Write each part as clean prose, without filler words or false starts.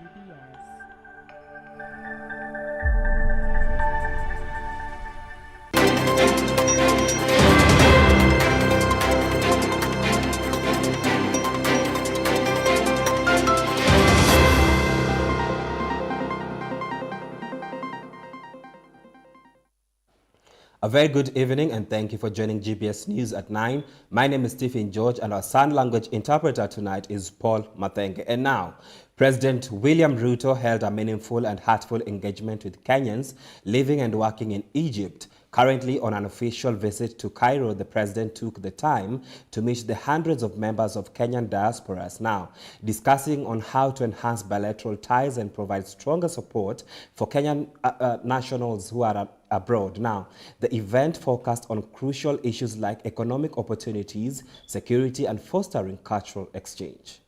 GBS. A very good evening and thank you for joining GBS News at 9. My name is Stephen George and our sign language interpreter tonight is Paul Mathenge. And now, President William Ruto held a meaningful and heartful engagement with Kenyans living and working in Egypt. Currently on an official visit to Cairo, the president took the time to meet the hundreds of members of Kenyan diasporas now, discussing on how to enhance bilateral ties and provide stronger support for Kenyan nationals who are abroad. Now, the event focused on crucial issues like economic opportunities, security, and fostering cultural exchange.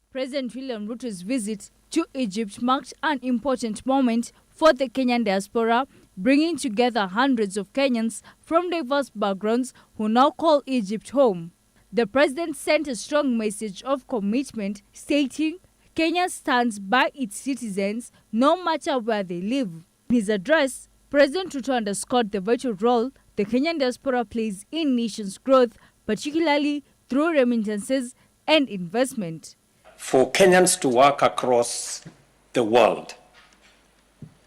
President William Ruto's visit to Egypt marked an important moment for the Kenyan diaspora, bringing together hundreds of Kenyans from diverse backgrounds who now call Egypt home. The president sent a strong message of commitment, stating Kenya stands by its citizens no matter where they live. In his address, President Ruto underscored the vital role the Kenyan diaspora plays in nation's growth, particularly through remittances and investment. For Kenyans to work across the world,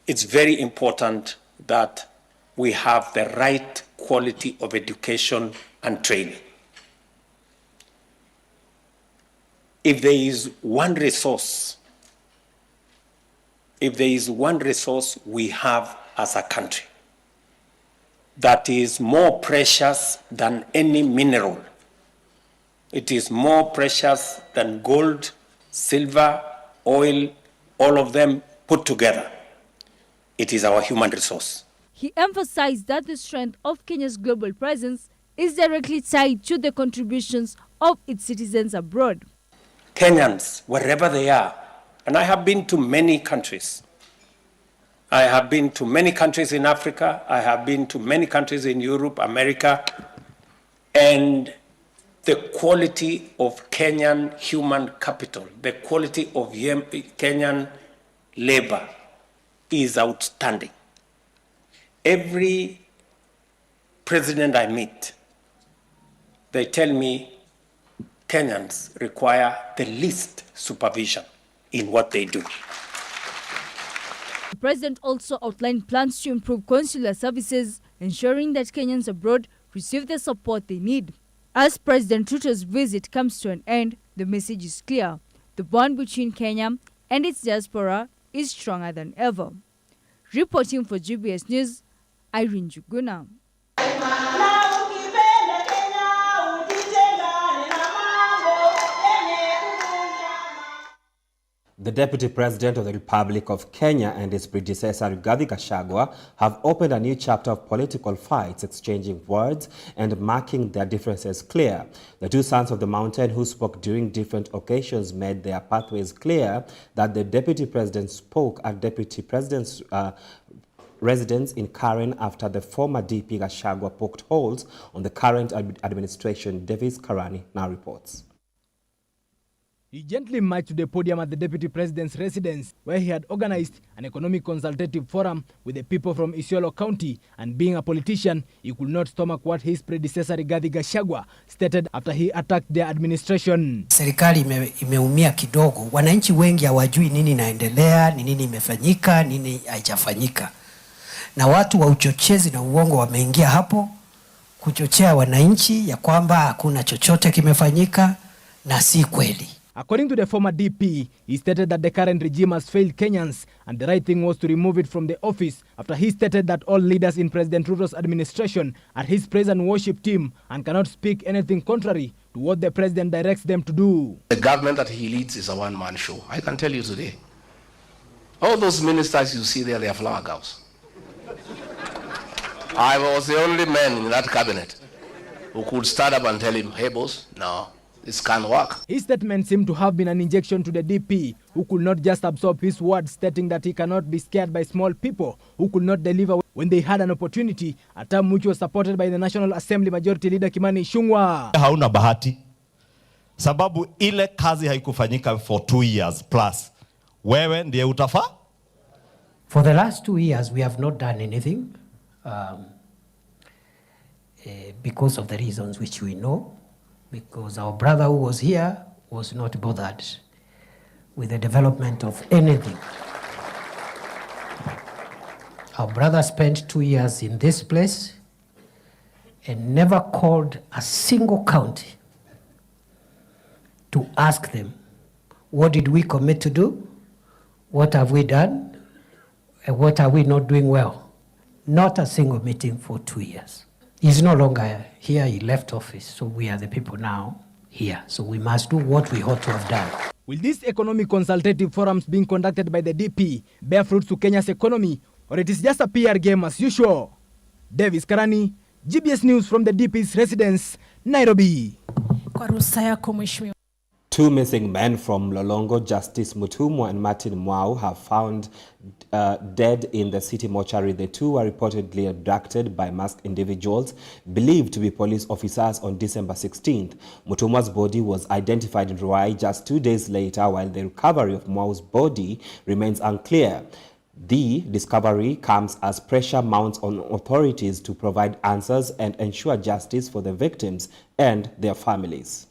it's very important that we have the right quality of education and training. If there is one resource we have as a country that is more precious than any mineral, it is more precious than gold, silver, oil, all of them put together. It is our human resource. He emphasized that the strength of Kenya's global presence is directly tied to the contributions of its citizens abroad. Kenyans, wherever they are, and I have been to many countries. I have been to many countries in Africa. I have been to many countries in Europe, America, and the quality of Kenyan human capital, the quality of Kenyan labor is outstanding. Every president I meet, they tell me Kenyans require the least supervision in what they do. The president also outlined plans to improve consular services, ensuring that Kenyans abroad receive the support they need. As President Ruto's visit comes to an end, the message is clear. The bond between Kenya and its diaspora is stronger than ever. Reporting for GBS News, Irene Juguna. The Deputy President of the Republic of Kenya and his predecessor Rigathi Gachagua have opened a new chapter of political fights, exchanging words and marking their differences clear. The two sons of the mountain who spoke during different occasions made their pathways clear that the Deputy President spoke at Deputy President's residence in Karen after the former DP Gachagua poked holes on the current administration. Davis Karani now reports. He gently marched to the podium at the Deputy President's residence, where he had organized an economic consultative forum with the people from Isiolo County, and being a politician, he could not stomach what his predecessor Rigathi Gachagua stated after he attacked their administration. Serikali imeumia kidogo. Wananchi wengi hawajui nini inaendelea, nini imefanyika, nini haijafanyika. Na watu wa uchochezi na uongo wameingia hapo kuchochea wananchi ya kwamba hakuna chochote kimefanyika na si kweli. According to the former DP, he stated that the current regime has failed Kenyans and the right thing was to remove it from the office after he stated that all leaders in President Ruto's administration are his praise and worship team and cannot speak anything contrary to what the president directs them to do. The government that he leads is a one-man show. I can tell you today. All those ministers you see there, they are flower girls. I was the only man in that cabinet who could stand up and tell him, hey boss, no, this can't work. His statement seemed to have been an injection to the DP, who could not just absorb his words, stating that he cannot be scared by small people who could not deliver when they had an opportunity, a term which was supported by the National Assembly Majority Leader Kimani Ichung'wah. Hauna bahati, sababu ile kazi haikufanyika for 2 years plus. wewe ndiye utafaa. For the last 2 years, we have not done anything because of the reasons which we know, because our brother who was here was not bothered with the development of anything. Our brother spent 2 years in this place and never called a single county to ask them, what did we commit to do? What have we done? And what are we not doing well? Not a single meeting for 2 years. He's no longer here, he left office, so we are the people now here. So we must do what we ought to have done. Will these economic consultative forums being conducted by the DP bear fruits to Kenya's economy, or it is just a PR game as usual? Davis Karani, GBS News from the DP's residence, Nairobi. Kwa ruhusa yako mheshimiwa. Two missing men from Lolongo, Justice Mutumwa and Martin Mwau, have found dead in the city mortuary. The two were reportedly abducted by masked individuals believed to be police officers on December 16th. Mutumwa's body was identified in Ruai just 2 days later, while the recovery of Mwau's body remains unclear. The discovery comes as pressure mounts on authorities to provide answers and ensure justice for the victims and their families.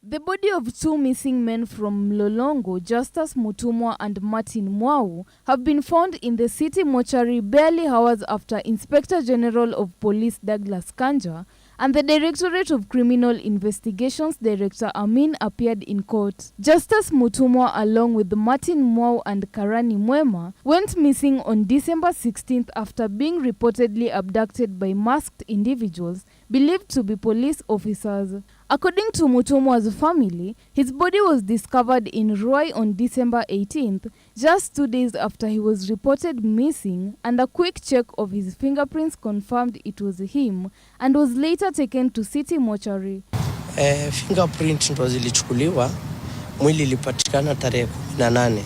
The body of two missing men from Lolongo, Justice Mutumwa and Martin Mwau, have been found in the city mortuary barely hours after Inspector General of Police Douglas Kanja and the Directorate of Criminal Investigations Director Amin appeared in court. Justice Mutumwa, along with Martin Mwau and Karani Mwema, went missing on December 16th after being reportedly abducted by masked individuals believed to be police officers. According to Mutumwa's family, his body was discovered in Ruai on December 18th, just 2 days after he was reported missing, and a quick check of his fingerprints confirmed it was him and was later taken to city mortuary. Fingerprint ndo zilichukuliwa, mwili ilipatikana tarehe 18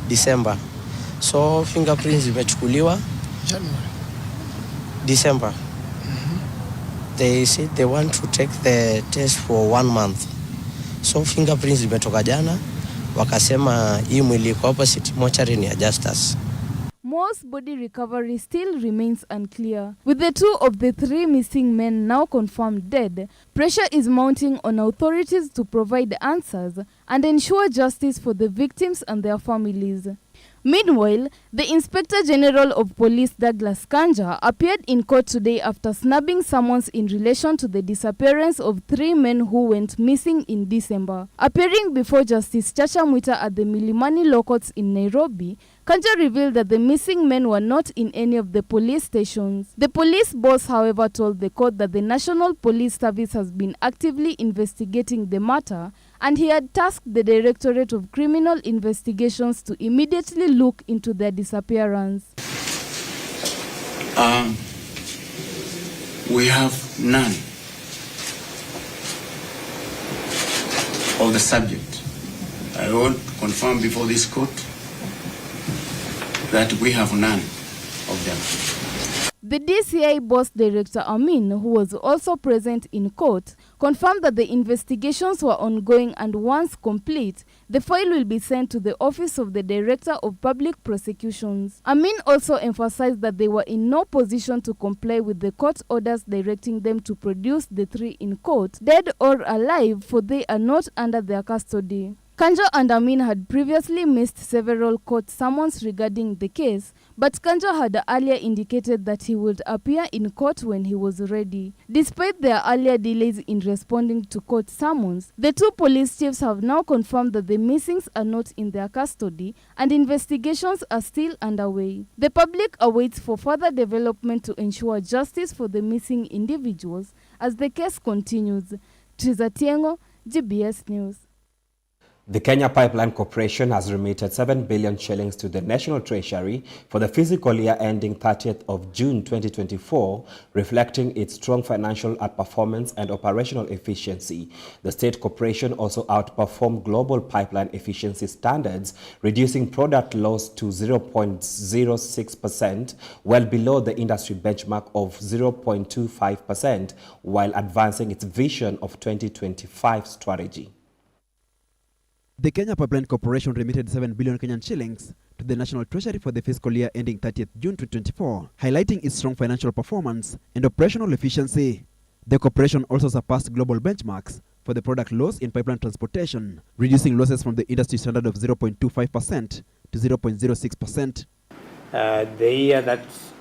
December. So fingerprints zimechukuliwa January. December. They said they want to take the test for 1 month. So fingerprints zimetoka jana, wakasema hii mwili kwa hapa city mortuary ni ya Justice. Moore's body recovery still remains unclear. With the two of the three missing men now confirmed dead, pressure is mounting on authorities to provide answers and ensure justice for the victims and their families. Meanwhile, the Inspector General of Police Douglas Kanja appeared in court today after snubbing summons in relation to the disappearance of 3 men who went missing in December. Appearing before Justice Chacha Mwita at the Milimani Law Courts in Nairobi, Kanja revealed that the missing men were not in any of the police stations. The police boss, however, told the court that the National Police Service has been actively investigating the matter, and he had tasked the Directorate of Criminal Investigations to immediately look into their disappearance. We have none of the subject. I want to confirm before this court that we have none of them. The DCI boss Director Amin, who was also present in court, confirmed that the investigations were ongoing and once complete, the file will be sent to the Office of the Director of Public Prosecutions. Amin also emphasized that they were in no position to comply with the court orders directing them to produce the 3 in court, dead or alive, for they are not under their custody. Kanja and Amin had previously missed several court summons regarding the case, but Kanja had earlier indicated that he would appear in court when he was ready. Despite their earlier delays in responding to court summons, the 2 police chiefs have now confirmed that the missings are not in their custody and investigations are still underway. The public awaits for further development to ensure justice for the missing individuals as the case continues. Triza Tiengo, GBS News. The Kenya Pipeline Corporation has remitted 7 billion shillings to the National Treasury for the fiscal year ending 30th of June 2024, reflecting its strong financial performance and operational efficiency. The state corporation also outperformed global pipeline efficiency standards, reducing product loss to 0.06%, well below the industry benchmark of 0.25%, while advancing its vision of 2025 strategy. The Kenya Pipeline Corporation remitted 7 billion Kenyan shillings to the National Treasury for the fiscal year ending 30th June 2024, highlighting its strong financial performance and operational efficiency. The corporation also surpassed global benchmarks for the product loss in pipeline transportation, reducing losses from the industry standard of 0.25% to 0.06%. The year that's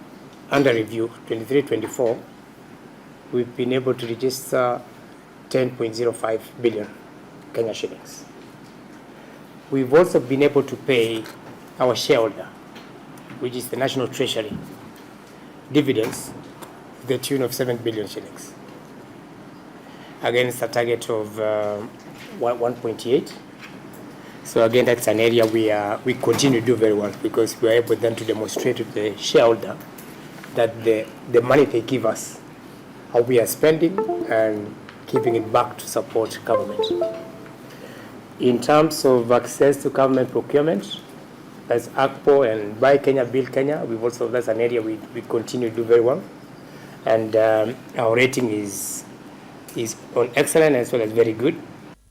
under review, 23-24, we've been able to register 10.05 billion Kenya shillings. We've also been able to pay our shareholder, which is the National Treasury, dividends to the tune of 7 billion shillings against a target of 1.8. So again, that's an area we continue to do very well, because we are able then to demonstrate to the shareholder that the money they give us, how we are spending and keeping it back to support government. In terms of access to government procurement, as ACPO and Buy Kenya, Build Kenya, that's an area we continue to do very well. And our rating is on excellent as well as very good.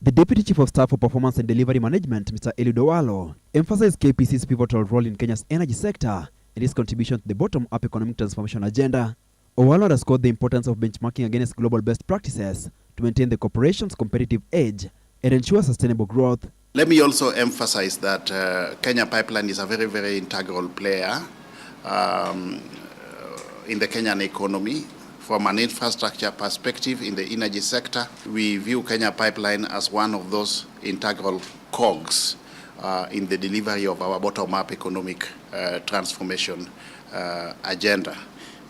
The Deputy Chief of Staff for Performance and Delivery Management, Mr. Eliud Owalo, emphasized KPC's pivotal role in Kenya's energy sector and its contribution to the bottom-up economic transformation agenda. Owalo underscored the importance of benchmarking against global best practices to maintain the corporation's competitive edge and ensure sustainable growth. Let me also emphasize that Kenya Pipeline is a very, very integral player in the Kenyan economy. From an infrastructure perspective in the energy sector, we view Kenya Pipeline as one of those integral cogs in the delivery of our bottom-up economic transformation agenda.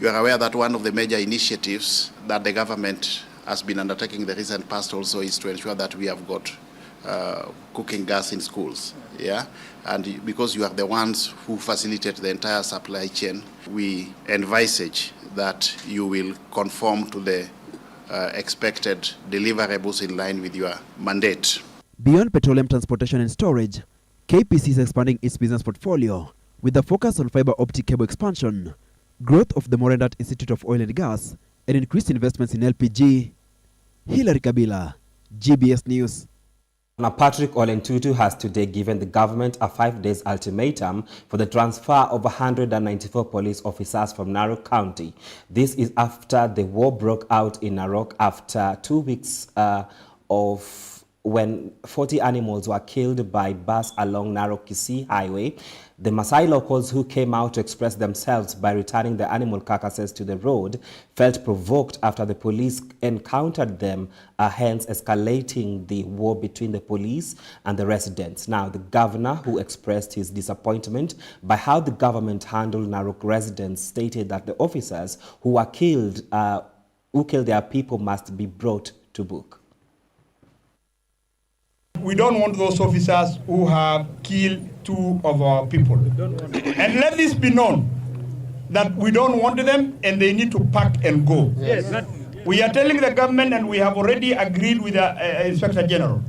You are aware that one of the major initiatives that the government has been undertaking in the recent past also is to ensure that we have got cooking gas in schools. Yeah, and because you are the ones who facilitate the entire supply chain, we envisage that you will conform to the expected deliverables in line with your mandate. Beyond petroleum transportation and storage, KPC is expanding its business portfolio with a focus on fiber optic cable expansion, growth of the Morendat Institute of Oil and Gas, and increased investments in LPG. Hilary Kabila, GBS News. Now, Patrick Ole Ntutu has today given the government a 5-day ultimatum for the transfer of 194 police officers from Narok County. This is after the war broke out in Narok after 2 weeks of when 40 animals were killed by bus along Narok-Kisii Highway. The Maasai locals who came out to express themselves by returning the animal carcasses to the road felt provoked after the police encountered them, hence escalating the war between the police and the residents. Now, the governor, who expressed his disappointment by how the government handled Narok residents, stated that the officers who were killed, who killed their people, must be brought to book. We don't want those officers who have killed 2 of our people. And let this be known, that we don't want them and they need to pack and go. Yes. We are telling the government, and we have already agreed with the Inspector General,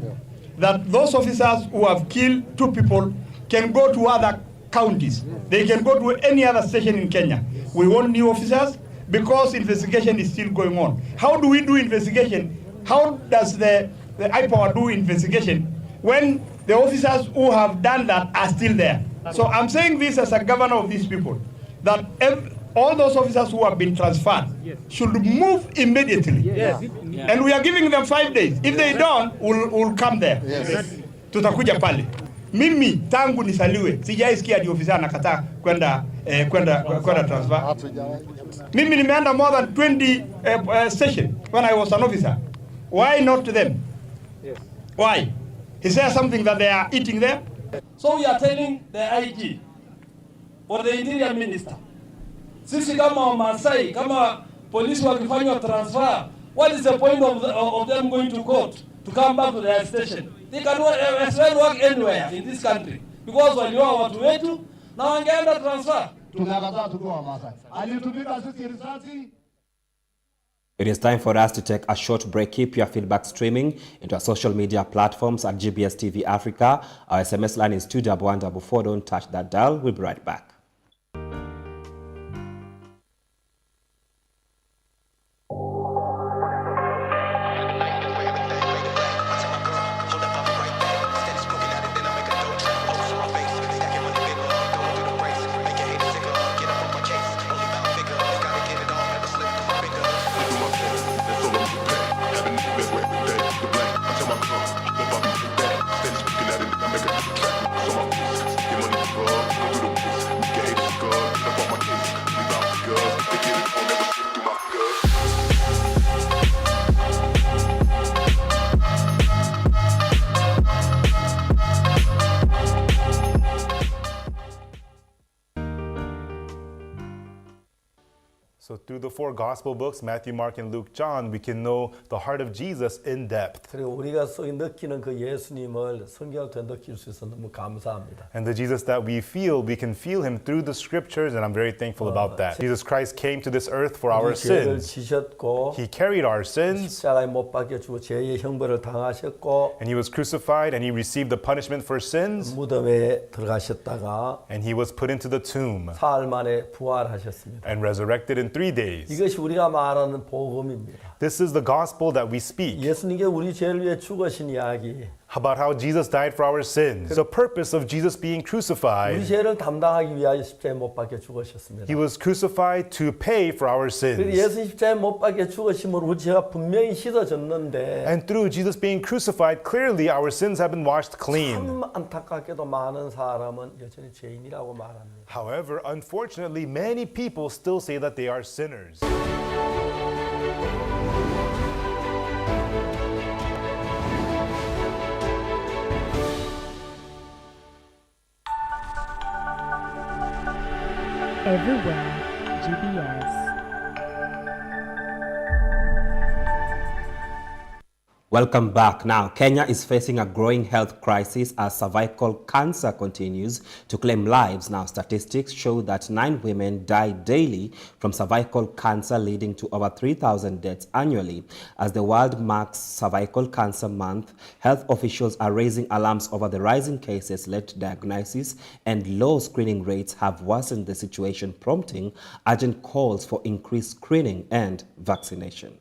that those officers who have killed 2 people can go to other counties. They can go to any other station in Kenya. We want new officers because investigation is still going on. How do we do investigation? How does the IPOA do investigation when the officers who have done that are still there? So I'm saying this as a governor of these people, that all those officers who have been transferred should move immediately. Yes. And we are giving them 5 days. If they don't, we'll come there. Yes. Tutakuja pale. Mimi tangu nisaliwe sijaisikia di ofisa anakataa kwenda transfer. Mimi nimeenda more than 20 stations when I was an officer. Why not to them? Yes. Why? Is there something that they are eating there? So we are telling the IG or the Interior Minister, sisi kama Wamasai, kama polisi wakifanywa transfer, what is the point of them going to court to come back to their station? They can as well work anywhere in this country because walioa watu wetu na wangeenda transfer. Tunakataa tukiwa Wamasai. Alitumika sisi risasi. It is time for us to take a short break. Keep your feedback streaming into our social media platforms at GBS TV Africa. Our SMS line is 21144. Don't touch that dial. We'll be right back. the 4 gospel books, Matthew, Mark, and Luke, John, we can know the heart of Jesus in depth. 그리고 우리가 느끼는 그 예수님을 성경을 통해 느낄 수 있어서 너무 감사합니다. And the Jesus that we can feel him through the scriptures, and I'm very thankful about that. Jesus Christ came to this earth for our sins. 지셨고, he carried our sins. 십자가에 못 박혀 죽어 죄의 형벌을 당하셨고, and he was crucified and he received the punishment for sins. 무덤에 들어가셨다가, and he was put into the tomb. 사흘 만에 부활하셨습니다. and resurrected in 3 days. 이것이 우리가 말하는 복음입니다. This is the gospel that we speak. 예수님께 우리 죄를 위해 죽으신 이야기. About how Jesus died for our sins. The purpose of Jesus being crucified. 우리 죄를 담당하기 위하여 십자가에 못 박혀 죽으셨습니다. He was crucified to pay for our sins. 예수 십자가에 못 박혀 죽으심으로 우리 죄가 분명히 씻어졌는데. And through Jesus being crucified, clearly our sins have been washed clean. 참 안타깝게도 많은 사람은 여전히 죄인이라고 말합니다. However, unfortunately, many people still say that they are sinners. Everywhere, GBS. Welcome back. Now, Kenya is facing a growing health crisis as cervical cancer continues to claim lives. Now, statistics show that 9 women die daily from cervical cancer, leading to over 3,000 deaths annually. As the world marks Cervical Cancer Month, health officials are raising alarms over the rising cases. Late diagnosis and low screening rates have worsened the situation, prompting urgent calls for increased screening and vaccination.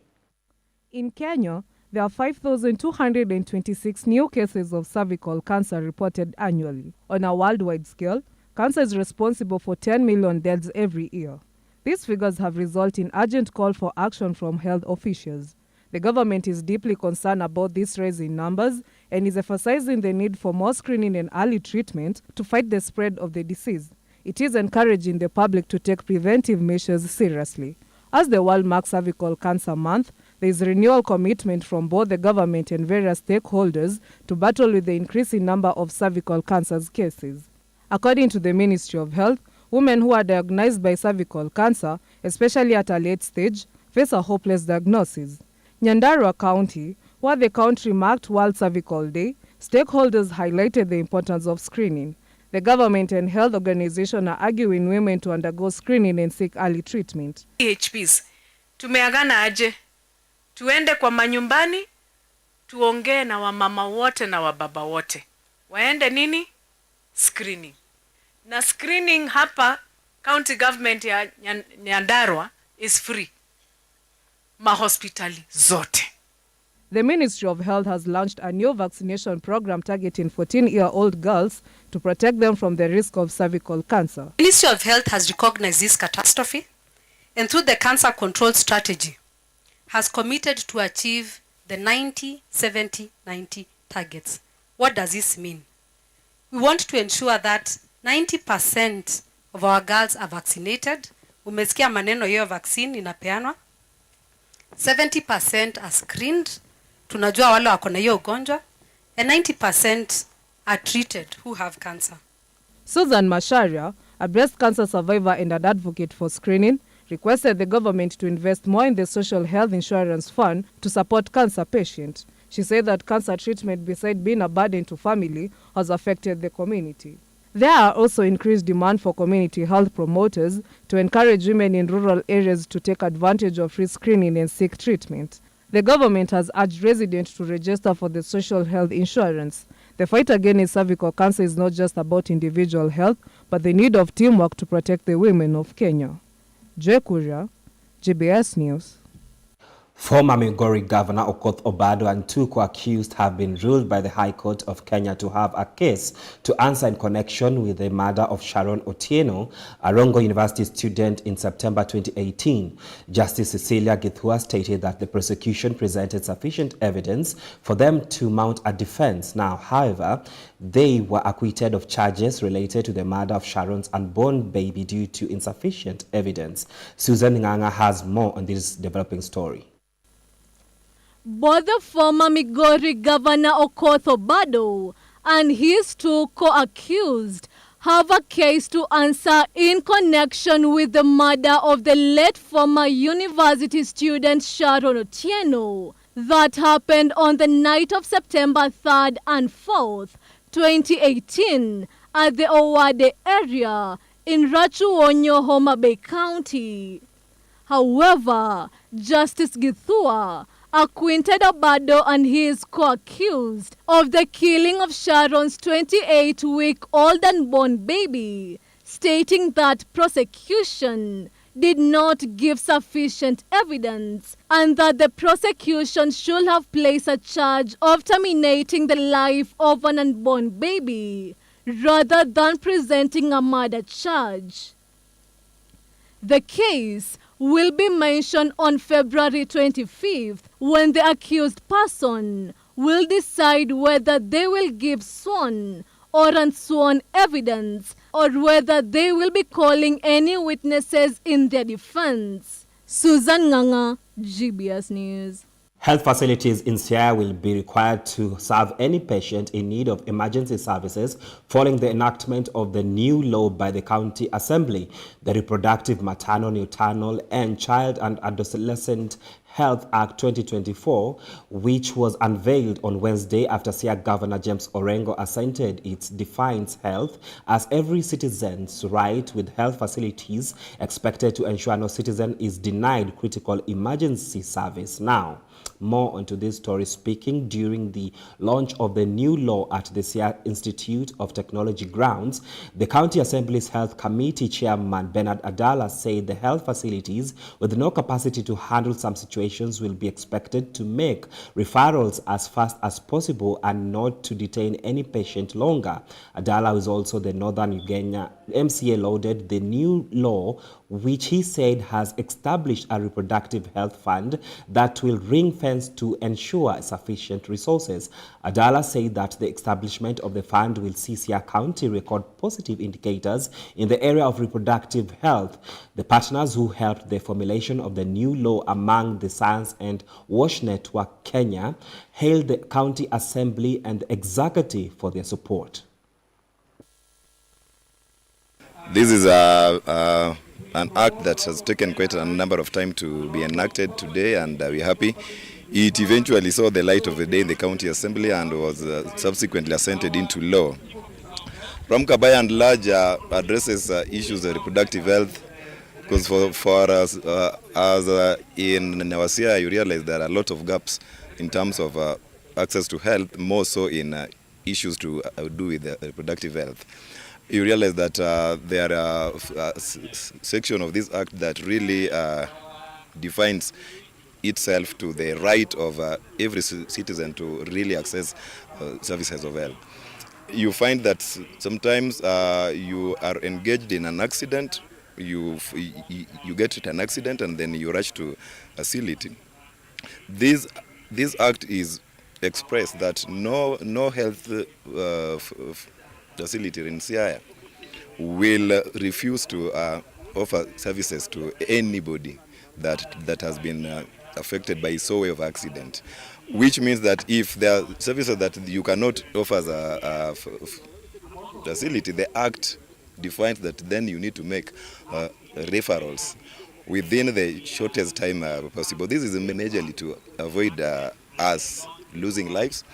In Kenya, there are 5,226 new cases of cervical cancer reported annually. On a worldwide scale, cancer is responsible for 10 million deaths every year. These figures have resulted in urgent call for action from health officials. The government is deeply concerned about this rise in numbers and is emphasizing the need for more screening and early treatment to fight the spread of the disease. It is encouraging the public to take preventive measures seriously. As the world marks Cervical Cancer Month, there is renewal commitment from both the government and various stakeholders to battle with the increasing number of cervical cancer cases. According to the Ministry of Health, women who are diagnosed by cervical cancer, especially at a late stage, face a hopeless diagnosis. Nyandarua County, where the country marked World Cervical Day, stakeholders highlighted the importance of screening. The government and health organizations are arguing women to undergo screening and seek early treatment. PHPs, tumeagana aje? Tuende kwa manyumbani, tuongee na wamama wote na wababa wote. Waende nini? Screening. Na screening hapa, county government ya Nyandarua is free. Mahospitali zote. The Ministry of Health has launched a new vaccination program targeting 14-year-old girls to protect them from the risk of cervical cancer. The Ministry of Health has recognized this catastrophe and through the cancer control strategy has committed to achieve the 90-70-90 targets. What does this mean? We want to ensure that 90% of our girls are vaccinated. Umesikia maneno hiyo vaccine inapeanwa. 70% are screened. Tunajua wale wako na hiyo ugonjwa. And 90% are treated who have cancer. Susan Masharia, a breast cancer survivor and an advocate for screening, requested the government to invest more in the Social Health Insurance Fund to support cancer patients. She said that cancer treatment, besides being a burden to family, has affected the community. There are also increased demand for community health promoters to encourage women in rural areas to take advantage of free screening and seek treatment. The government has urged residents to register for the social health insurance. The fight against cervical cancer is not just about individual health, but the need of teamwork to protect the women of Kenya. Joy Kuria, GBS News. Former Migori Governor Okoth Obado and 2 co-accused have been ruled by the High Court of Kenya to have a case to answer in connection with the murder of Sharon Otieno, a Rongo University student, in September 2018. Justice Cecilia Githua stated that the prosecution presented sufficient evidence for them to mount a defense. Now, however, they were acquitted of charges related to the murder of Sharon's unborn baby due to insufficient evidence. Susan Nganga has more on this developing story. Both the former Migori Governor Okoth Obado and his 2 co-accused have a case to answer in connection with the murder of the late former university student Sharon Otieno that happened on the night of September 3rd and 4th, 2018 at the Owade area in Rachuonyo, Homa Bay County. However, Justice Githua acquitted Obado and his co-accused of the killing of Sharon's 28-week-old unborn baby, stating that prosecution did not give sufficient evidence and that the prosecution should have placed a charge of terminating the life of an unborn baby rather than presenting a murder charge. The case will be mentioned on February 25th when the accused person will decide whether they will give sworn or unsworn evidence or whether they will be calling any witnesses in their defense. Susan Nganga, GBS News. Health facilities in Siaya will be required to serve any patient in need of emergency services following the enactment of the new law by the County Assembly, the Reproductive, Maternal, Neonatal, and Child and Adolescent Health Act 2024, which was unveiled on Wednesday after Siaya Governor James Orengo assented. It defines health as every citizen's right with health facilities expected to ensure no citizen is denied critical emergency service. Now, more onto this story, speaking during the launch of the new law at the Siaya Institute of Technology grounds, the County Assembly's Health Committee Chairman Bernard Adala said the health facilities with no capacity to handle some situations will be expected to make referrals as fast as possible and not to detain any patient longer. Adala, who is also the Northern Uganda MCA, lauded the new law, which he said has established a reproductive health fund that will ring-fence to ensure sufficient resources. Adala said that the establishment of the fund will see Siaya County record positive indicators in the area of reproductive health. The partners who helped the formulation of the new law, among the Science and Wash Network Kenya, hailed the County Assembly and the Executive for their support. This is an act that has taken quite a number of time to be enacted today, and we're happy. It eventually saw the light of the day in the County Assembly and was subsequently assented into law. Ramka by and large addresses issues of reproductive health, because for us in Siaya, you realize there are a lot of gaps in terms of access to health, more so in issues to do with reproductive health. You realize that there are a section of this act that really defines itself to the right of every citizen to really access services of health. You find that sometimes you are engaged in an accident, you get into an accident and then you rush to a facility. This act is expressed that no health facility in Siaya will refuse to offer services to anybody that has been affected by some way of accident, which means that if there are services that you cannot offer as a facility, the Act defines that then you need to make referrals within the shortest time possible. This is majorly to avoid us losing lives,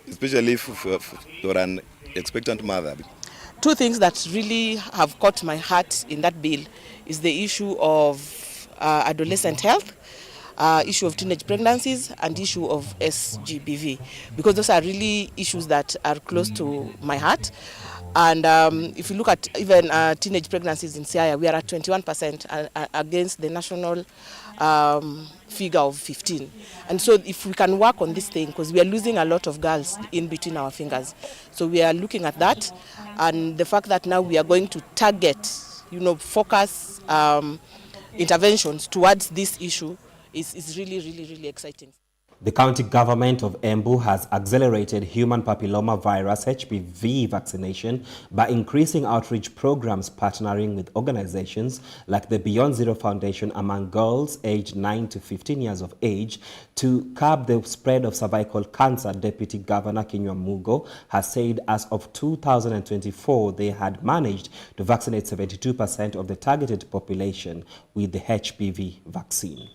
especially for an expectant mother. Two things that really have caught my heart in that bill is the issue of adolescent health, issue of teenage pregnancies, and issue of SGBV, because those are really issues that are close to my heart. And if you look at even teenage pregnancies in Siaya, we are at 21% against the national figure of 15. And so if we can work on this thing, because we are losing a lot of girls in between our fingers. So we are looking at that, and the fact that now we are going to target, focus interventions towards this issue is really, really, really exciting. The county government of Embu has accelerated human papilloma virus HPV vaccination by increasing outreach programs, partnering with organizations like the Beyond Zero Foundation among girls aged 9 to 15 years of age to curb the spread of cervical cancer. Deputy Governor Kinyua Mugo has said as of 2024, they had managed to vaccinate 72% of the targeted population with the HPV vaccine.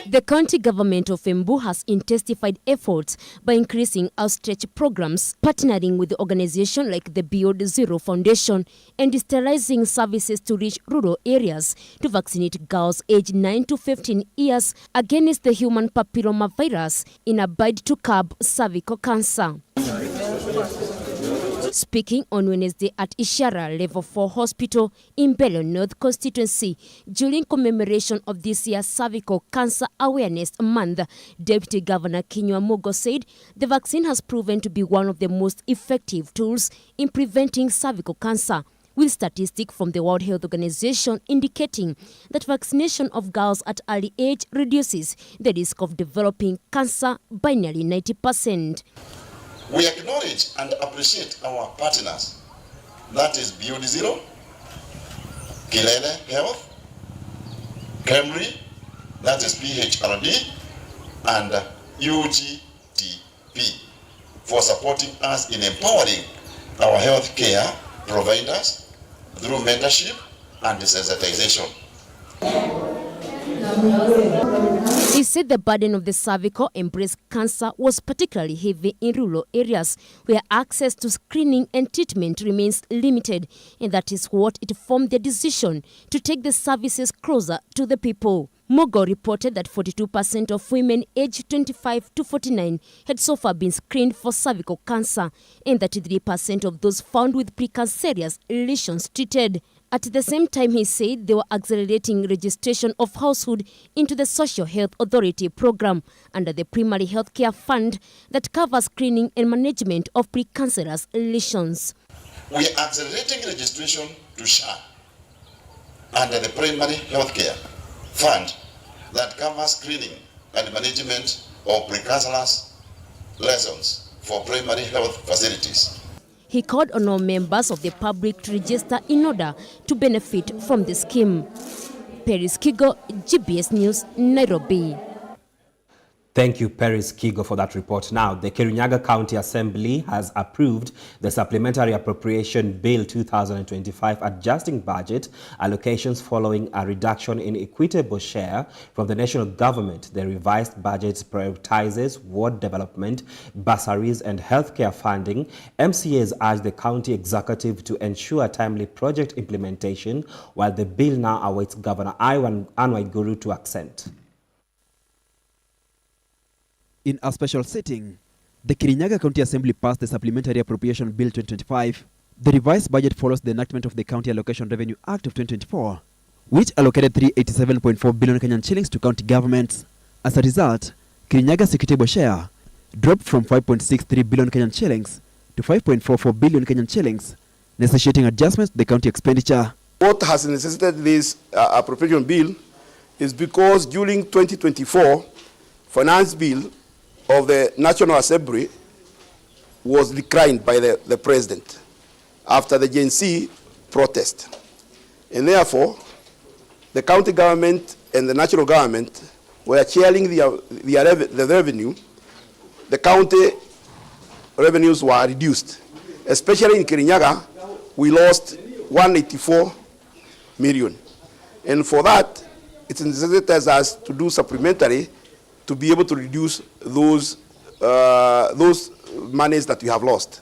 The county government of Embu has intensified efforts by increasing outreach programs, partnering with organizations like the Beyond Zero Foundation and sterilizing services to reach rural areas to vaccinate girls aged 9 to 15 years against the human papilloma virus in a bid to curb cervical cancer. Speaking on Wednesday at Ishara Level 4 Hospital in Bello North Constituency during commemoration of this year's Cervical Cancer Awareness Month, Deputy Governor Kinyua Mugo said the vaccine has proven to be one of the most effective tools in preventing cervical cancer, with statistics from the World Health Organization indicating that vaccination of girls at early age reduces the risk of developing cancer by nearly 90%. We acknowledge and appreciate our partners, that is Beyond Zero, Kilele Health, Camry, that is PHRD, and UGTP, for supporting us in empowering our healthcare providers through mentorship and sensitization. He said the burden of the cervical and breast cancer was particularly heavy in rural areas where access to screening and treatment remains limited, and that is what it formed the decision to take the services closer to the people. Mugo reported that 42% of women aged 25 to 49 had so far been screened for cervical cancer, and 33% of those found with precancerous lesions treated. At the same time, he said they were accelerating registration of household into the Social Health Authority program under the Primary Health Care Fund that covers screening and management of precancerous lesions. We are accelerating registration to SHA under the Primary Health Care Fund that covers screening and management of precancerous lesions for primary health facilities. He called on all members of the public to register in order to benefit from the scheme. Paris Kigo, GBS News, Nairobi. Thank you, Paris Kigo, for that report. Now, the Kirinyaga County Assembly has approved the Supplementary Appropriation Bill 2025 adjusting budget allocations following a reduction in equitable share from the national government. The revised budget prioritizes ward development, bursaries, and healthcare funding. MCAs urge the county executive to ensure timely project implementation, while the bill now awaits Governor Anne Waiguru to accent. In a special sitting, the Kirinyaga County Assembly passed the Supplementary Appropriation Bill 2025. The revised budget follows the enactment of the County Allocation Revenue Act of 2024, which allocated 387.4 billion Kenyan shillings to county governments. As a result, Kirinyaга's equitable share dropped from 5.63 billion Kenyan shillings to 5.44 billion Kenyan shillings, necessitating adjustments to the county expenditure. What has necessitated this appropriation bill is because during 2024 finance bill of the National Assembly was declined by the President after the Gen Z protest. And therefore, the county government and the national government were sharing the revenue. The county revenues were reduced. Especially in Kirinyaga, we lost 184 million. And for that, it necessitates us to do supplementary to be able to reduce those monies that we have lost.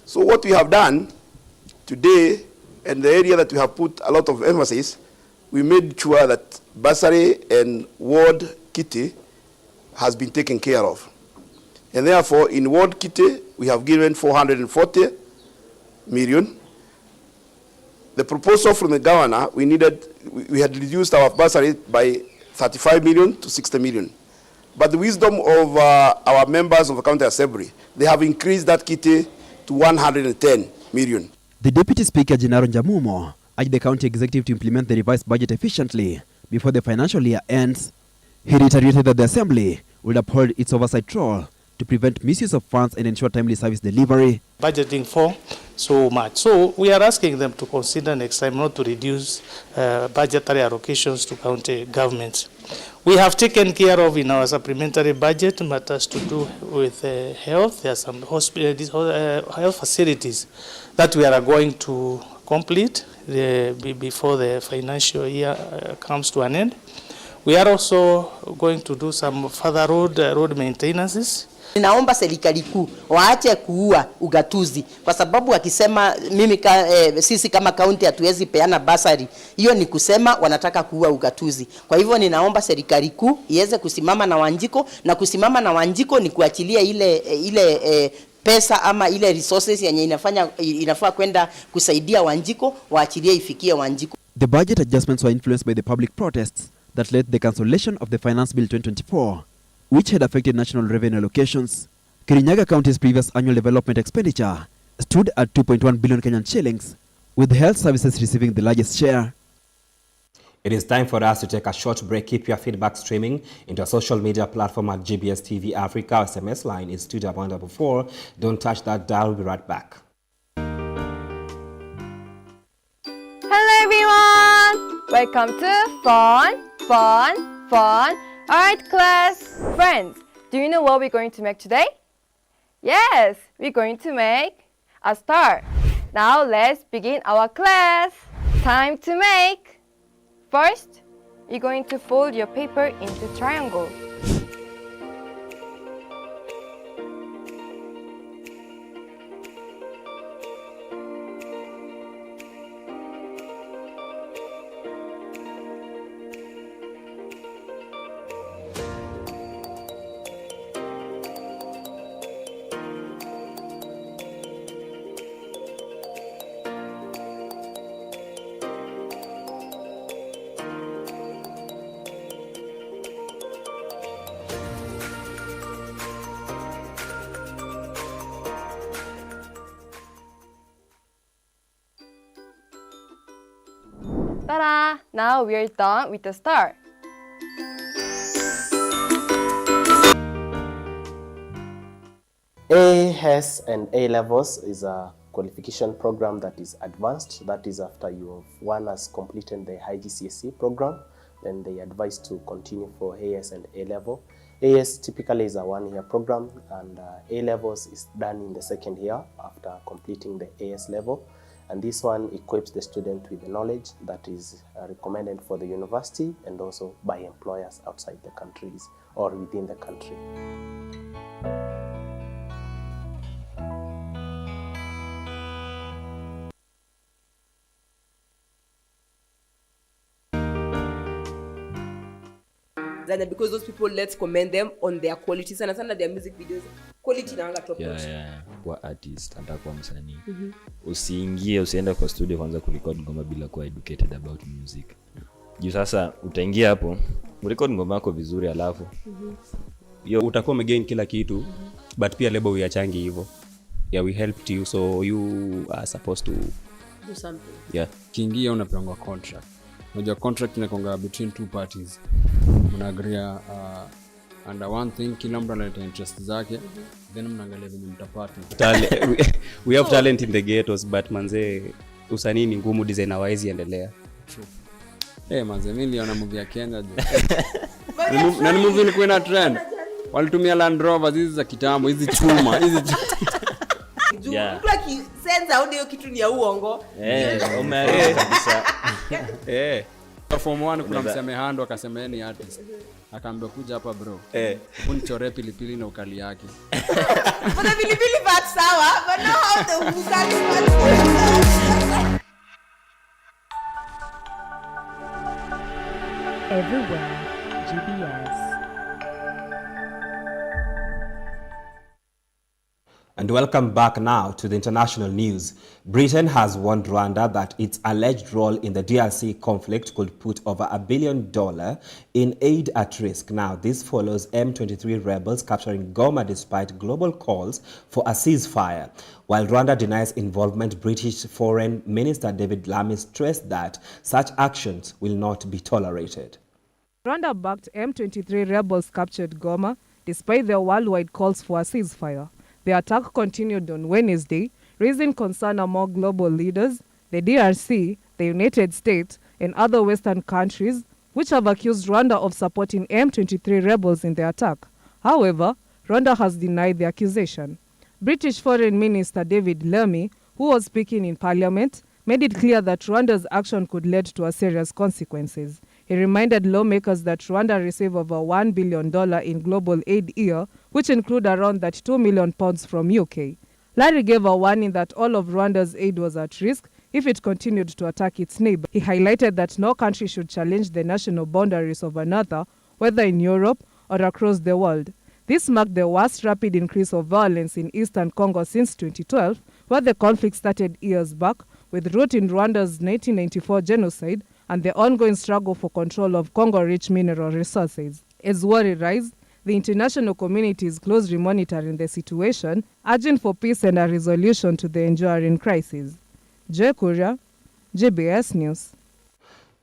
So what we have done today, and the area that we have put a lot of emphasis, we made sure that bursary and ward kitty has been taken care of. And therefore, in ward kitty, we have given 440 million. The proposal from the governor, we had reduced our bursary by 35 million to 60 million. But the wisdom of our members of the County Assembly, they have increased that kitty to 110 million. The Deputy Speaker, Gennaro Njamumo, urged the county executive to implement the revised budget efficiently before the financial year ends. He reiterated that the Assembly would uphold its oversight role to prevent misuse of funds and ensure timely service delivery. Budgeting for so much. So we are asking them to consider next time not to reduce budgetary allocations to county governments. We have taken care of in our supplementary budget matters to do with health. There are some health facilities that we are going to complete before the financial year comes to an end. We are also going to do some further road maintenances. Ninaomba serikali kuu waache kuua ugatuzi kwa sababu wakisema sisi kama kaunti hatuwezi peana basari, hiyo ni kusema wanataka kuua ugatuzi. Kwa hivyo ninaomba serikali kuu iweze kusimama na Wanjiko, na kusimama na Wanjiko ni kuachilia ile pesa ama ile resources yenye inafaa kwenda kusaidia Wanjiko, waachilie ifikie Wanjiko. The budget adjustments were influenced by the public protests that led the cancellation of the Finance Bill 2024, which had affected national revenue allocations. Kirinyaga County's previous annual development expenditure stood at 2.1 billion Kenyan shillings, with health services receiving the largest share. It is time for us to take a short break. Keep your feedback streaming into our social media platform at GBS TV Africa. Our SMS line is 244. Don't touch that dial. We'll be right back. Hello everyone! Welcome to Fun. Alright class, friends, do you know what we're going to make today? Yes, we're going to make a star. Now let's begin our class. Time to make. First, you're going to fold your paper into triangle. Ta-da! Now we're done with the star. AS and A levels is a qualification program that is advanced. That is after one has completed the high GCSE program, then they advise to continue for AS and A level. AS typically is a 1-year program, and A levels is done in the 2nd year after completing the AS level. And this one equips the student with the knowledge that is recommended for the university and also by employers outside the countries or within the country. Because those people, let's commend them on their qualities and understand that their music videos quality na top notch. Kwa artist atakuwa msanii. Usiende kwa studio kwanza kurecord ngoma bila kuwa educated about music. Juu sasa utaingia hapo, urecord ngoma yako vizuri alafu yo utakuwa umegain kila kitu, but pia label uyachangi hivyo. Yeah, we helped you, so you are supposed to do something. Yeah. Kiingia unapewa contract. Unajua contract inakonga between two parties. Mnaagria under one thing, kila mtu analeta interest zake, then mnaangalia vile mtapata. We have talent in the ghettos, but manze usanii ni ngumu, designer wise endelea. True. Manze mimi niliona movie ya Kenya je. Na ni movie ilikuwa ina trend. Walitumia Land Rover hizi za kitambo, hizi chuma, hizi Yeah. Mtu akisenza audio kitu ni ya uongo. Umeelewa kabisa. Form 1 kuna msemehando akasema ni artist. Akaambia kuja hapa bro. Hebu nichore pilipili na ukali yake. Kuna pilipili but sawa, but now how the ukali part. Everywhere, GBS. And welcome back now to the international news. Britain has warned Rwanda that its alleged role in the DRC conflict could put over $1 billion in aid at risk. Now, this follows M23 rebels capturing Goma despite global calls for a ceasefire. While Rwanda denies involvement, British Foreign Minister David Lammy stressed that such actions will not be tolerated. Rwanda-backed M23 rebels captured Goma despite their worldwide calls for a ceasefire. The attack continued on Wednesday, raising concern among global leaders, the DRC, the United States, and other Western countries, which have accused Rwanda of supporting M23 rebels in the attack. However, Rwanda has denied the accusation. British Foreign Minister David Lammy, who was speaking in Parliament, made it clear that Rwanda's action could lead to serious consequences. He reminded lawmakers that Rwanda received over $1 billion in global aid year, which include around £32 million from UK. Larry gave a warning that all of Rwanda's aid was at risk if it continued to attack its neighbor. He highlighted that no country should challenge the national boundaries of another, whether in Europe or across the world. This marked the worst rapid increase of violence in eastern Congo since 2012, where the conflict started years back, with root in Rwanda's 1994 genocide and the ongoing struggle for control of Congo-rich mineral resources. As worry rises, the international community is closely monitoring the situation, urging for peace and a resolution to the enduring crisis. Joy Kuria, GBS News.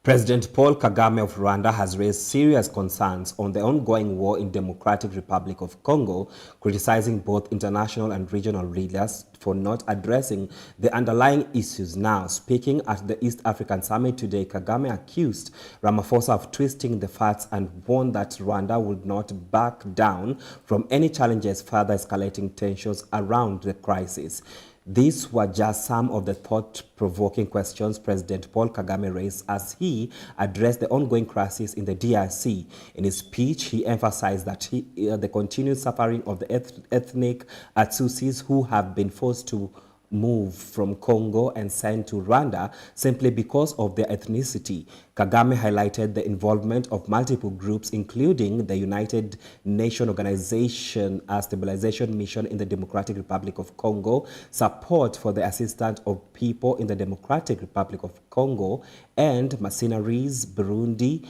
President Paul Kagame of Rwanda has raised serious concerns on the ongoing war in Democratic Republic of Congo, criticizing both international and regional leaders for not addressing the underlying issues. Now, speaking at the East African Summit today, Kagame accused Ramaphosa of twisting the facts and warned that Rwanda would not back down from any challenges, further escalating tensions around the crisis. These were just some of the thought-provoking questions President Paul Kagame raised as he addressed the ongoing crisis in the DRC. In his speech, he emphasized that the continued suffering of the ethnic Tutsis who have been forced to move from Congo and sent to Rwanda simply because of their ethnicity. Kagame highlighted the involvement of multiple groups, including the United Nations Organization, a stabilization mission in the Democratic Republic of Congo, support for the assistance of people in the Democratic Republic of Congo, and mercenaries, Burundi,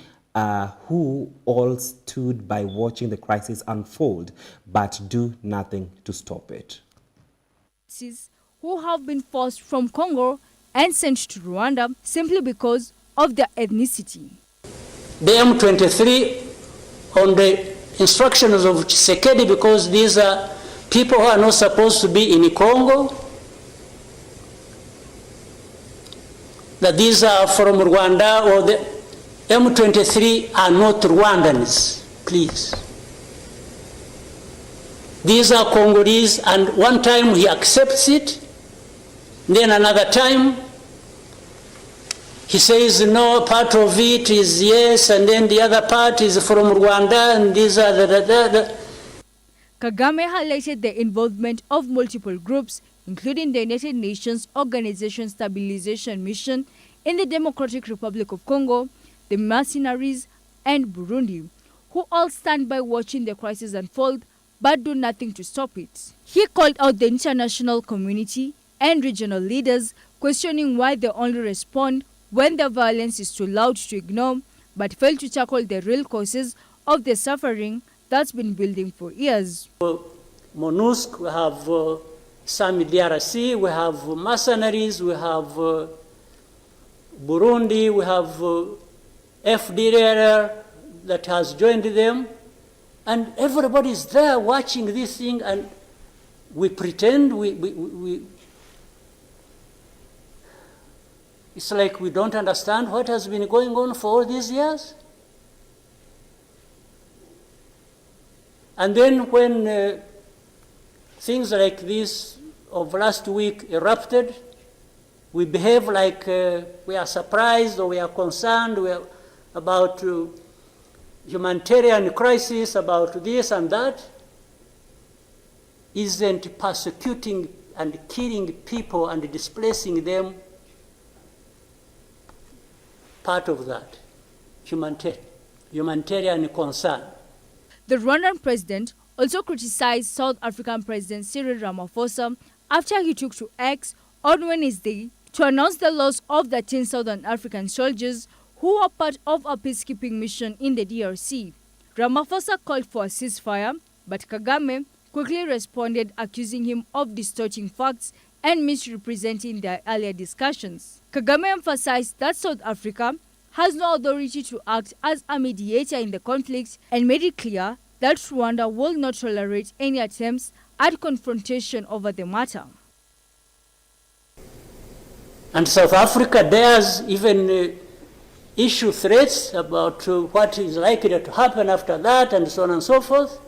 who all stood by watching the crisis unfold, but do nothing to stop it. Who have been forced from Congo and sent to Rwanda simply because of their ethnicity. The M23, on the instructions of Tshisekedi, because these are people who are not supposed to be in Congo, that these are from Rwanda, or the M23 are not Rwandans, please. These are Congolese, and one time he accepts it, then another time he says no, part of it is yes, and then the other part is from Rwanda, and these are the. Kagame highlighted the involvement of multiple groups, including the United Nations Organization Stabilization Mission in the Democratic Republic of Congo, the mercenaries, and Burundi, who all stand by watching the crisis unfold but do nothing to stop it. He called out the international community and regional leaders, questioning why they only respond when the violence is too loud to ignore, but fail to tackle the real causes of the suffering that's been building for years. MONUSC, we have some DRC, we have mercenaries, we have Burundi, we have FDLR that has joined them, and everybody is there watching this thing, and we pretend it's like we don't understand what has been going on for all these years. And then when things like this of last week erupted, we behave like we are surprised or we are concerned about humanitarian crisis, about this and that. Isn't persecuting and killing people and displacing them part of that humanitarian concern? The Rwandan president also criticized South African President Cyril Ramaphosa after he took to X on Wednesday to announce the loss of the 10 Southern African soldiers who were part of a peacekeeping mission in the DRC. Ramaphosa called for a ceasefire, but Kagame quickly responded, accusing him of distorting facts and misrepresenting their earlier discussions. Kagame emphasized that South Africa has no authority to act as a mediator in the conflict and made it clear that Rwanda will not tolerate any attempts at confrontation over the matter. And South Africa dares even issue threats about what is likely to happen after that and so on and so forth.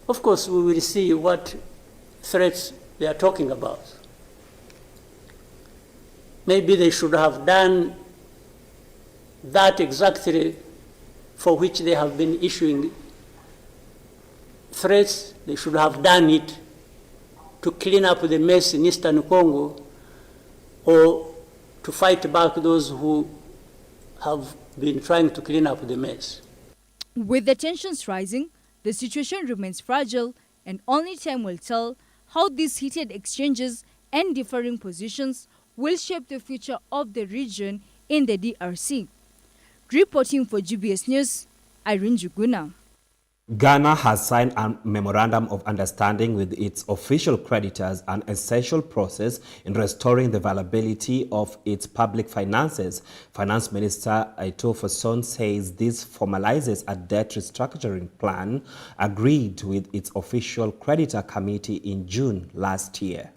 Of course, we will see what threats they are talking about. Maybe they should have done that exactly for which they have been issuing threats. They should have done it to clean up the mess in Eastern Congo, or to fight back those who have been trying to clean up the mess. With the tensions rising, the situation remains fragile, and only time will tell how these heated exchanges and differing positions will shape the future of the region in the DRC. Reporting for GBS News, Irene Juguna. Ghana has signed a memorandum of understanding with its official creditors, an essential process in restoring the viability of its public finances. Finance Minister Aito Foson says this formalizes a debt restructuring plan agreed with its official creditor committee in June last year.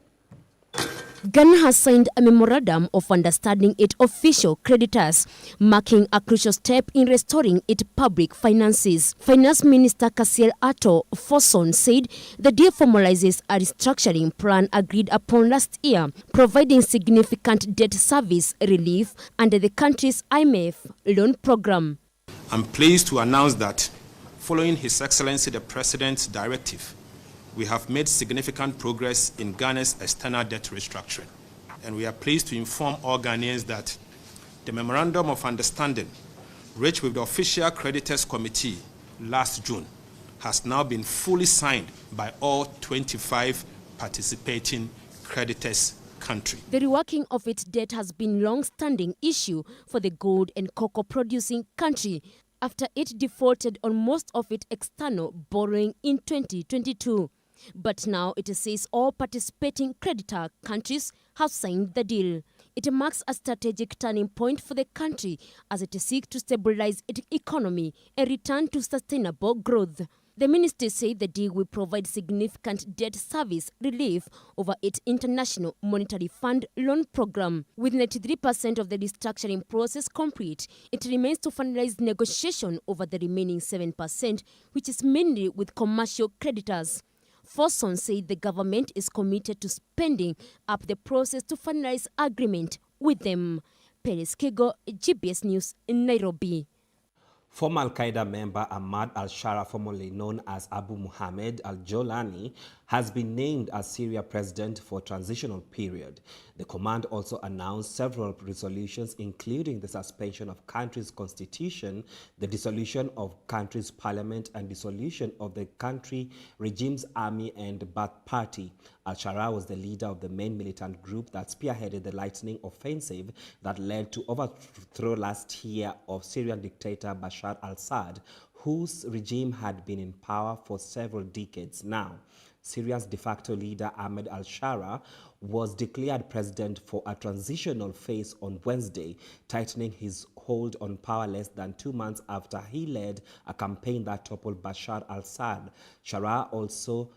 Ghana has signed a memorandum of understanding its official creditors, marking a crucial step in restoring its public finances. Finance Minister Kasiel Ato Foson said the deal formalizes a restructuring plan agreed upon last year, providing significant debt service relief under the country's IMF loan program. I'm pleased to announce that following His Excellency the President's directive, we have made significant progress in Ghana's external debt restructuring. And we are pleased to inform all Ghanaians that the Memorandum of Understanding, reached with the Official Creditors Committee last June, has now been fully signed by all 25 participating creditors countries. The reworking of its debt has been a long-standing issue for the gold and cocoa producing country after it defaulted on most of its external borrowing in 2022. But now it says all participating creditor countries have signed the deal. It marks a strategic turning point for the country as it seeks to stabilize its economy and return to sustainable growth. The ministry said the deal will provide significant debt service relief over its International Monetary Fund loan program. With 93% of the restructuring process complete, it remains to finalize negotiation over the remaining 7%, which is mainly with commercial creditors. Foson said the government is committed to speeding up the process to finalize agreement with them. Peres Kego, GBS News in Nairobi. Former Al-Qaeda member Ahmad al-Shara, formerly known as Abu Muhammad al-Jolani, has been named as Syria president for a transitional period. The command also announced several resolutions, including the suspension of country's constitution, the dissolution of country's parliament, and dissolution of the country regime's army and Ba'ath Party. Al-Shara was the leader of the main militant group that spearheaded the lightning offensive that led to overthrow last year of Syrian dictator Bashar al-Assad, whose regime had been in power for several decades now. Syria's de facto leader Ahmed al-Shara was declared president for a transitional phase on Wednesday, tightening his hold on power less than 2 months after he led a campaign that toppled Bashar al-Assad. Shara also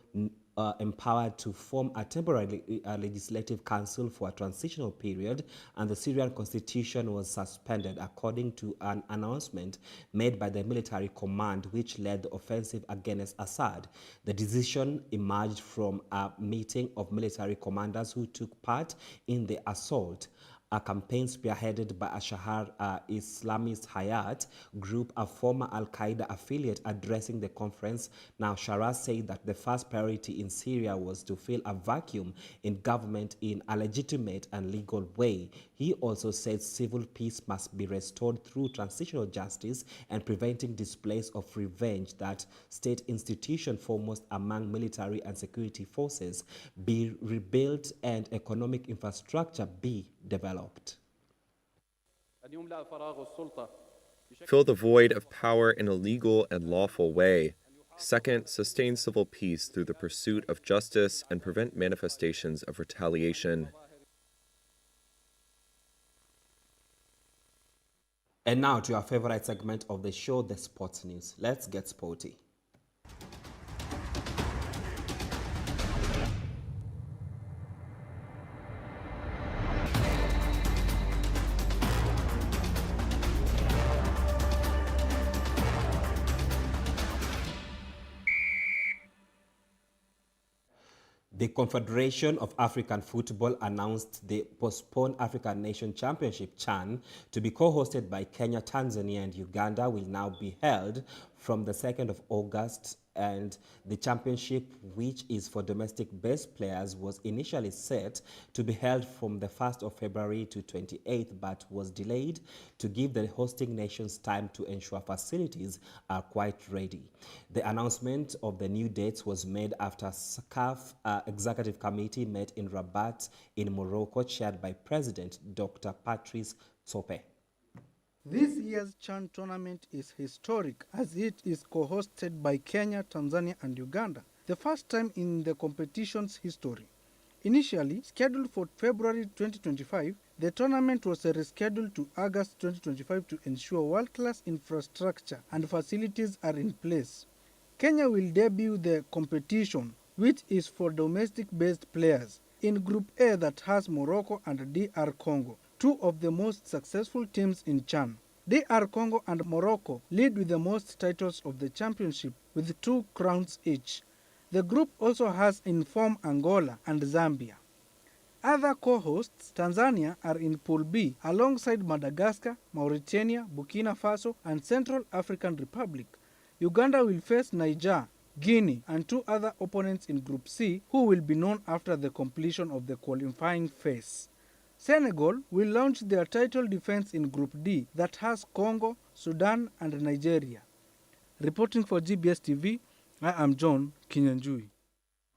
empowered to form a temporary legislative council for a transitional period, and the Syrian constitution was suspended according to an announcement made by the military command which led the offensive against Assad. The decision emerged from a meeting of military commanders who took part in the assault. A campaign spearheaded by Ashahar Islamist Hayat group, a former Al-Qaeda affiliate, addressing the conference. Now, Shara said that the first priority in Syria was to fill a vacuum in government in a legitimate and legal way. He also said civil peace must be restored through transitional justice and preventing displays of revenge, that state institutions, foremost among military and security forces, be rebuilt and economic infrastructure be developed. Fill the void of power in a legal and lawful way. Second, sustain civil peace through the pursuit of justice and prevent manifestations of retaliation. And now to our favorite segment of the show, the sports news. Let's get sporty. The Confederation of African Football announced the postponed African Nation Championship CHAN to be co-hosted by Kenya, Tanzania and Uganda will now be held from the 2nd of August, and the championship, which is for domestic-based players, was initially set to be held from the 1st of February to 28th, but was delayed to give the hosting nations time to ensure facilities are quite ready. The announcement of the new dates was made after CAF Executive Committee met in Rabat in Morocco, chaired by President Dr. Patrice Tsope. This year's CHAN tournament is historic as it is co-hosted by Kenya, Tanzania and Uganda, the first time in the competition's history. Initially scheduled for February 2025, the tournament was rescheduled to August 2025 to ensure world-class infrastructure and facilities are in place. Kenya will debut the competition, which is for domestic-based players, in Group A that has Morocco and DR Congo, two of the most successful teams in CHAN. DR Congo and Morocco lead with the most titles of the championship with 2 crowns each. The group also has in form Angola and Zambia. Other co-hosts, Tanzania, are in Pool B alongside Madagascar, Mauritania, Burkina Faso and Central African Republic. Uganda will face Niger, Guinea and 2 other opponents in Group C who will be known after the completion of the qualifying phase. Senegal will launch their title defense in Group D that has Congo, Sudan and Nigeria. Reporting for GBS TV, I am John Kinyanjui.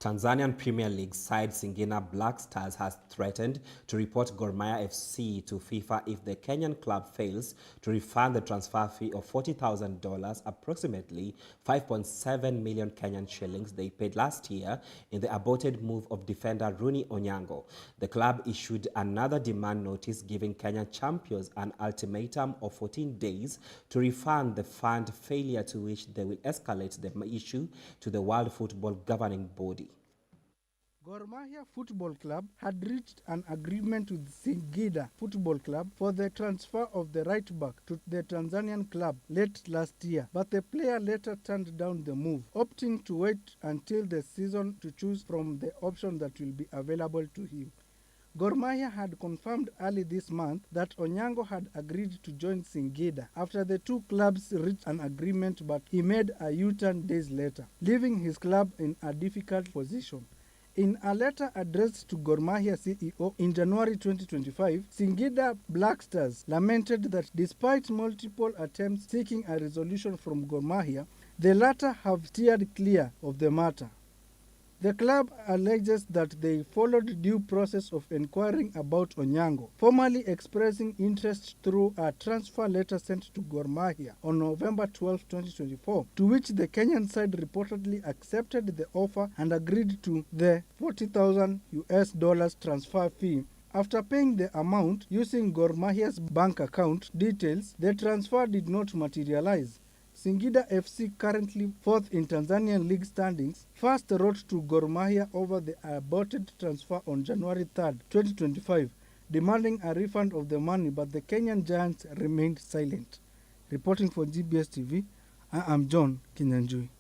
Tanzanian Premier League side Singida Black Stars has threatened to report Gor Mahia FC to FIFA if the Kenyan club fails to refund the transfer fee of $40,000, approximately 5.7 million Kenyan shillings they paid last year in the aborted move of defender Rooney Onyango. The club issued another demand notice giving Kenyan champions an ultimatum of 14 days to refund the fund, failure to which they will escalate the issue to the World Football Governing Body. Gor Mahia Football Club had reached an agreement with Singida Football Club for the transfer of the right back to the Tanzanian club late last year, but the player later turned down the move, opting to wait until the season to choose from the option that will be available to him. Gor Mahia had confirmed early this month that Onyango had agreed to join Singida after the 2 clubs reached an agreement, but he made a U-turn days later, leaving his club in a difficult position. In a letter addressed to Gor Mahia CEO in January 2025, Singida Black Stars lamented that despite multiple attempts seeking a resolution from Gor Mahia, the latter have steered clear of the matter. The club alleges that they followed due process of inquiring about Onyango, formally expressing interest through a transfer letter sent to Gor Mahia on November 12, 2024, to which the Kenyan side reportedly accepted the offer and agreed to the $40,000 transfer fee. After paying the amount using Gor Mahia's bank account details, the transfer did not materialize. Singida FC, currently 4th in Tanzanian league standings, first wrote to Gor Mahia over the aborted transfer on January 3, 2025, demanding a refund of the money, but the Kenyan giants remained silent. Reporting for GBS TV, I am John Kinyanjui.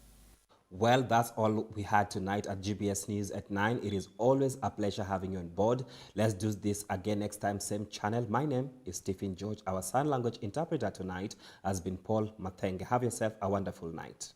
Well, that's all we had tonight at GBS News at 9. It is always a pleasure having you on board. Let's do this again next time, same channel. My name is Stephen George. Our sign language interpreter tonight has been Paul Mathenge. Have yourself a wonderful night.